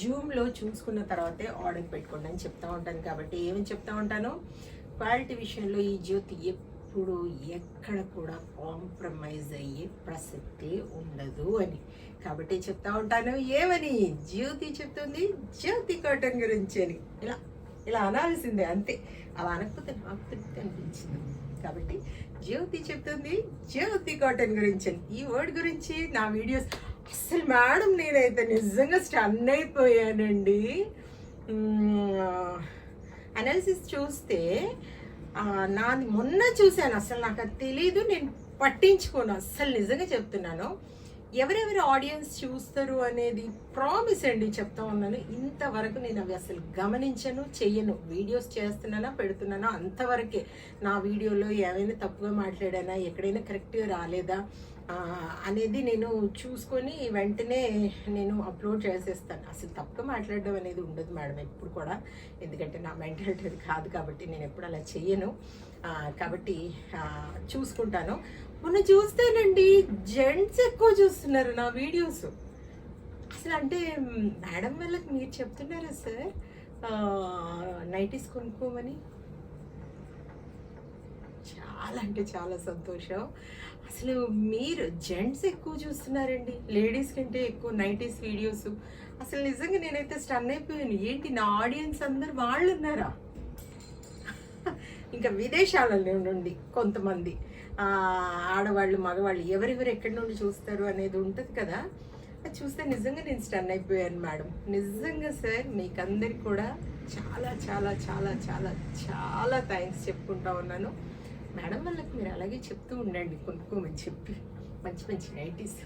జూమ్లో చూసుకున్న తర్వాతే ఆర్డర్ పెట్టుకోండి అని చెప్తా ఉంటాను. కాబట్టి ఏమని చెప్తా ఉంటాను, క్వాలిటీ విషయంలో ఈ జ్యోతి ఎప్పుడు ఎక్కడ కూడా కాంప్రమైజ్ అయ్యే ప్రసక్తి ఉండదు అని. కాబట్టి చెప్తా ఉంటాను. ఏమని జ్యోతి చెప్తుంది, జ్యోతి కాటన్ గురించి అని. ఇలా ఇలా అనాల్సిందే, అంతే. అలా అనకపోతే నాకు తృప్తి అనిపించింది. కాబట్టి జ్యోతి చెప్తుంది జ్యోతి కాటన్ గురించి అని. ఈ వర్డ్ గురించి నా వీడియోస్ అసలు మేడం నేనైతే నిజంగా స్టన్ అయిపోయానండి. అనాలిసిస్ చూస్తే నాది మొన్న చూశాను, అసలు నాకు అది తెలీదు, నేను పట్టించుకోను అస్సలు, నిజంగా చెప్తున్నాను. ఎవరెవరు ఆడియన్స్ చూస్తారు అనేది ప్రామిస్ అండి చెప్తా ఉన్నాను. ఇంతవరకు నేను అవి అసలు గమనించను, చెయ్యను. వీడియోస్ చేస్తున్నానా పెడుతున్నానా అంతవరకే. నా వీడియోలో ఏమైనా తప్పుగా మాట్లాడానా, ఎక్కడైనా కరెక్ట్గా రాలేదా అనేది నేను చూసుకొని వెంటనే నేను అప్లోడ్ చేసేస్తాను. అసలు తప్పుగా మాట్లాడడం అనేది ఉండదు మేడం ఎప్పుడు కూడా, ఎందుకంటే నా మెంటాలిటీ అది కాదు కాబట్టి నేను ఎప్పుడు అలా చెయ్యను. కాబట్టి చూసుకుంటాను. మొన్న చూస్తేనండి జెంట్స్ ఎక్కువ చూస్తున్నారు నా వీడియోస్. అసలు అంటే మేడం వాళ్ళకి మీరు చెప్తున్నారా సార్ నైటీస్ కొనుక్కోమని? చాలా అంటే చాలా సంతోషం. అసలు మీరు జెంట్స్ ఎక్కువ చూస్తున్నారండి లేడీస్ కంటే ఎక్కువ నైటీస్ వీడియోస్. అసలు నిజంగా నేనైతే స్టన్ అయిపోయాను. ఏంటి నా ఆడియన్స్ అందరు వాళ్ళు ఉన్నారా? ఇంకా విదేశాల నుండి కొంతమంది ఆడవాళ్ళు మగవాళ్ళు ఎవరెవరు ఎక్కడి నుండి చూస్తారు అనేది ఉంటుంది కదా, అది చూస్తే నిజంగా నేను స్టన్ అయిపోయాను మేడం. నిజంగా సార్ మీకు అందరికి కూడా చాలా చాలా చాలా చాలా చాలా థ్యాంక్స్ చెప్పుకుంటా ఉన్నాను. మేడం వాళ్ళకి మీరు అలాగే చెప్తూ ఉండండి కొనుక్కోమని చెప్పి మంచి మంచి నైటీస్.